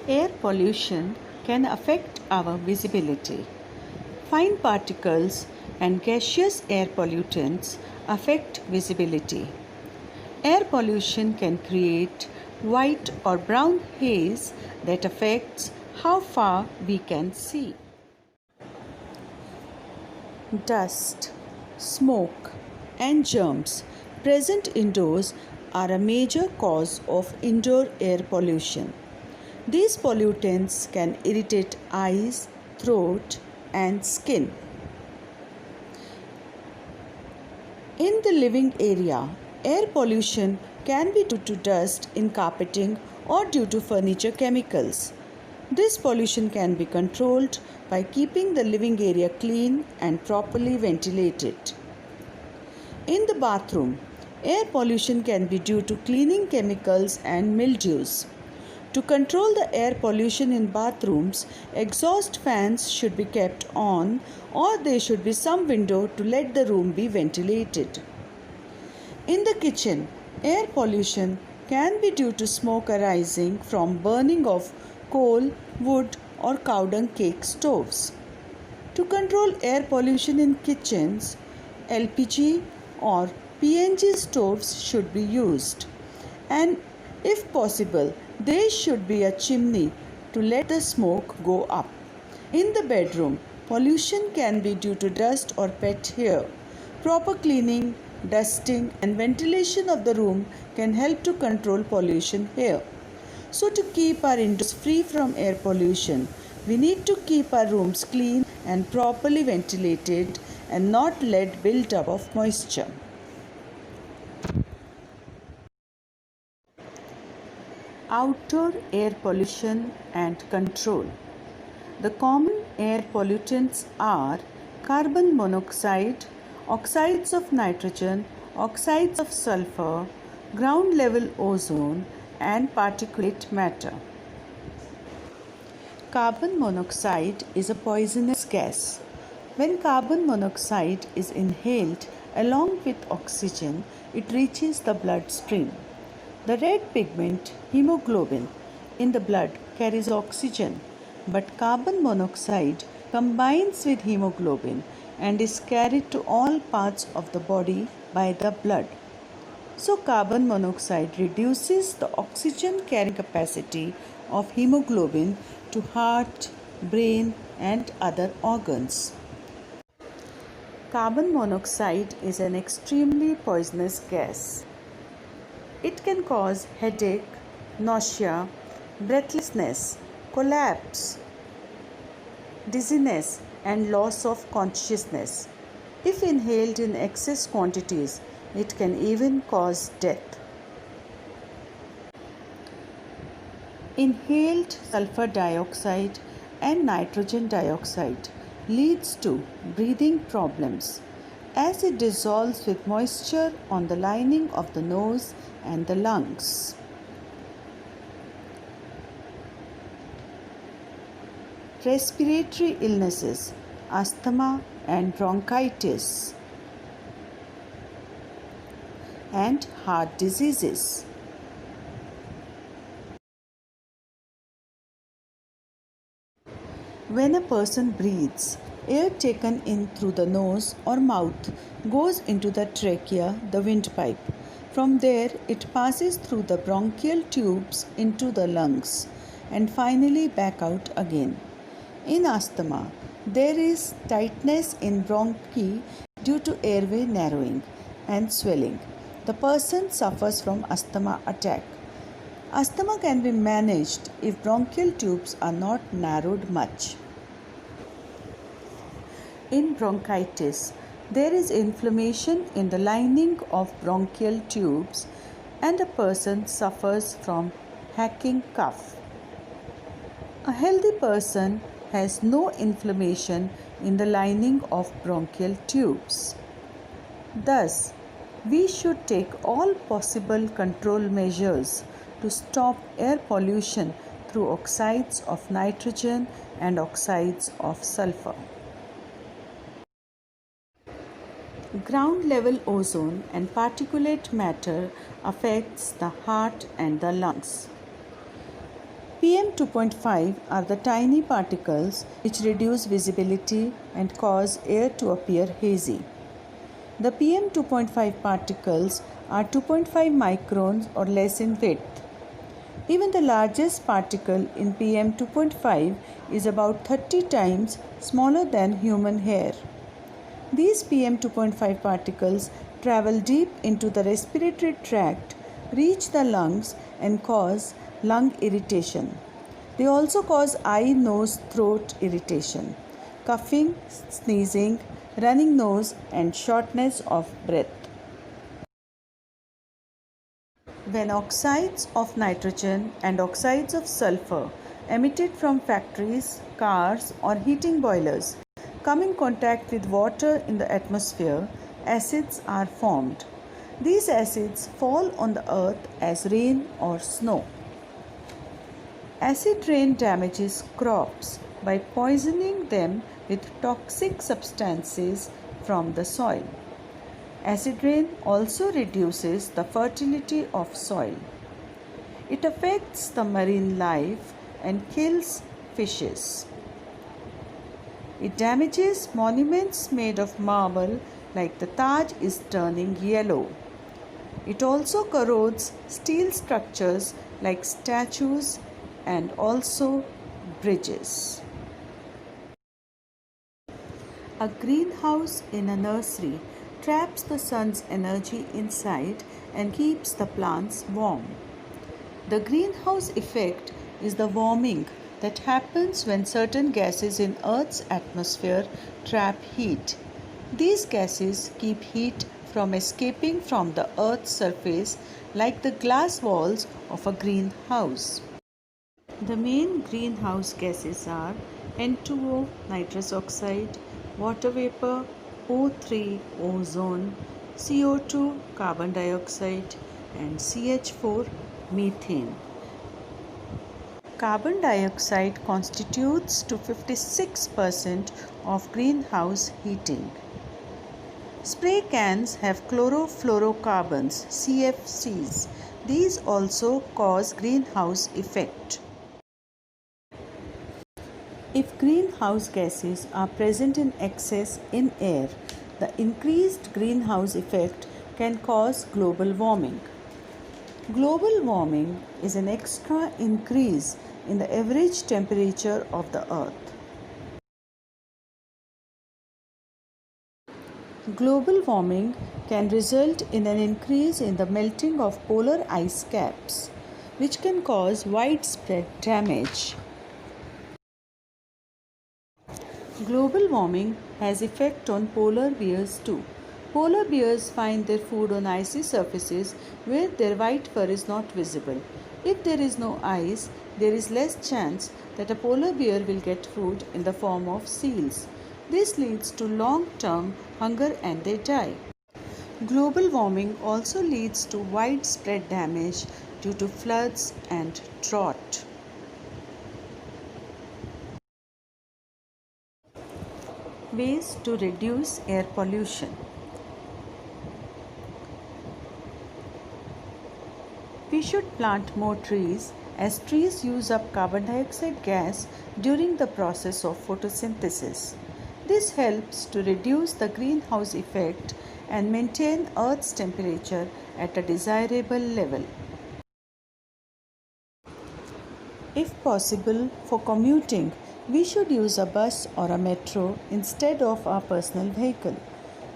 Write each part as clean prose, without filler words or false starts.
Air pollution can affect our visibility. Fine particles and gaseous air pollutants affect visibility. Air pollution can create white or brown haze that affects how far we can see. Dust, smoke, and germs present indoors are a major cause of indoor air pollution. These pollutants can irritate eyes, throat, and skin. In the living area, air pollution can be due to dust in carpeting or due to furniture chemicals. This pollution can be controlled by keeping the living area clean and properly ventilated. In the bathroom, air pollution can be due to cleaning chemicals and mildews. To control the air pollution in bathrooms, exhaust fans should be kept on, or there should be some window to let the room be ventilated. In the kitchen, air pollution can be due to smoke arising from burning of coal, wood, or cow dung cake stoves. To control air pollution in kitchens, LPG or PNG stoves should be used, and if possible, there should be a chimney to let the smoke go up. In the bedroom, pollution can be due to dust or pet hair. Proper cleaning, dusting, and ventilation of the room can help to control pollution here. So, to keep our indoors free from air pollution, we need to keep our rooms clean and properly ventilated and not let build up of moisture. Outdoor air pollution and control. The common air pollutants are carbon monoxide, oxides of nitrogen, oxides of sulfur, ground level ozone, and particulate matter. Carbon monoxide is a poisonous gas. When carbon monoxide is inhaled along with oxygen, it reaches the bloodstream. The red pigment hemoglobin in the blood carries oxygen, but carbon monoxide combines with hemoglobin and is carried to all parts of the body by the blood. So, carbon monoxide reduces the oxygen carrying capacity of hemoglobin to heart, brain, and other organs. Carbon monoxide is an extremely poisonous gas. It can cause headache, nausea, breathlessness, collapse, dizziness, and loss of consciousness. If inhaled in excess quantities, it can even cause death. Inhaled sulfur dioxide and nitrogen dioxide leads to breathing problems as it dissolves with moisture on the lining of the nose and the lungs. Respiratory illnesses, asthma and bronchitis, and heart diseases. When a person breathes, air taken in through the nose or mouth goes into the trachea, the windpipe. From there, it passes through the bronchial tubes into the lungs and finally back out again. In asthma, there is tightness in bronchi due to airway narrowing and swelling. The person suffers from asthma attack. Asthma can be managed if bronchial tubes are not narrowed much. In bronchitis, there is inflammation in the lining of bronchial tubes and a person suffers from hacking cough. A healthy person has no inflammation in the lining of bronchial tubes. Thus, we should take all possible control measures to stop air pollution through oxides of nitrogen and oxides of sulfur. Ground level ozone and particulate matter affects the heart and the lungs. PM 2.5 are the tiny particles which reduce visibility and cause air to appear hazy. The PM 2.5 particles are 2.5 microns or less in width. Even the largest particle in PM 2.5 is about 30 times smaller than human hair. These PM 2.5 particles travel deep into the respiratory tract, reach the lungs, and cause lung irritation. They also cause eye, nose, throat irritation, coughing, sneezing, running nose, and shortness of breath. When oxides of nitrogen and oxides of sulfur emitted from factories, cars, or heating boilers come in contact with water in the atmosphere, acids are formed. These acids fall on the earth as rain or snow. Acid rain damages crops by poisoning them with toxic substances from the soil. Acid rain also reduces the fertility of soil. It affects the marine life and kills fishes. It damages monuments made of marble like the Taj is turning yellow. It also corrodes steel structures like statues and also bridges. A greenhouse in a nursery traps the sun's energy inside and keeps the plants warm. The greenhouse effect is the warming that happens when certain gases in Earth's atmosphere trap heat. These gases keep heat from escaping from the Earth's surface like the glass walls of a greenhouse. The main greenhouse gases are N2O, nitrous oxide, water vapor, O3, ozone, CO2, carbon dioxide, and CH4, methane. Carbon dioxide constitutes to 56% of greenhouse heating. Spray cans have chlorofluorocarbons, CFCs. These also cause greenhouse effect. If greenhouse gases are present in excess in air, the increased greenhouse effect can cause global warming. Global warming is an extra increase in the average temperature of the earth. Global warming can result in an increase in the melting of polar ice caps, which can cause widespread damage. Global warming has effect on polar bears too. Polar bears find their food on icy surfaces where their white fur is not visible. If there is no ice, there is less chance that a polar bear will get food in the form of seals. This leads to long-term hunger and they die. Global warming also leads to widespread damage due to floods and drought. Ways to reduce air pollution. We should plant more trees as trees use up carbon dioxide gas during the process of photosynthesis. This helps to reduce the greenhouse effect and maintain Earth's temperature at a desirable level. If possible, for commuting, we should use a bus or a metro instead of our personal vehicle,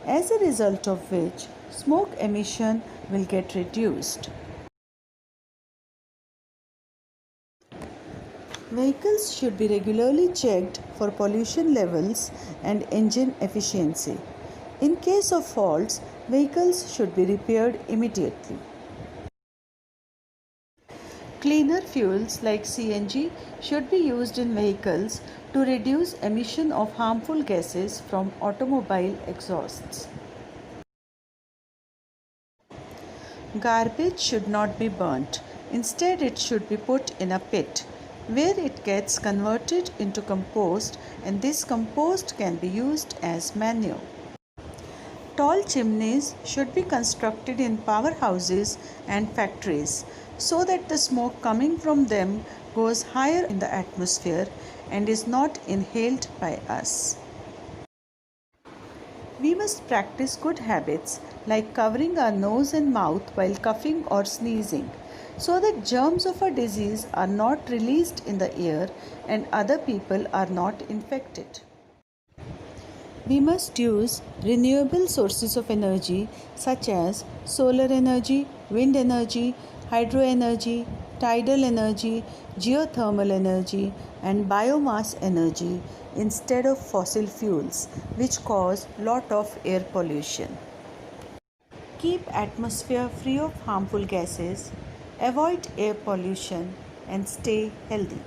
as a result of which smoke emission will get reduced. Vehicles should be regularly checked for pollution levels and engine efficiency. In case of faults, vehicles should be repaired immediately. Cleaner fuels like CNG should be used in vehicles to reduce emission of harmful gases from automobile exhausts. Garbage should not be burnt. Instead, it should be put in a pit where it gets converted into compost, and this compost can be used as manure. Tall chimneys should be constructed in powerhouses and factories so that the smoke coming from them goes higher in the atmosphere and is not inhaled by us. We must practice good habits like covering our nose and mouth while coughing or sneezing so that germs of a disease are not released in the air and other people are not infected. We must use renewable sources of energy such as solar energy, wind energy, hydro energy, tidal energy, geothermal energy, and biomass energy instead of fossil fuels, which cause lot of air pollution. Keep atmosphere free of harmful gases, avoid air pollution, and stay healthy.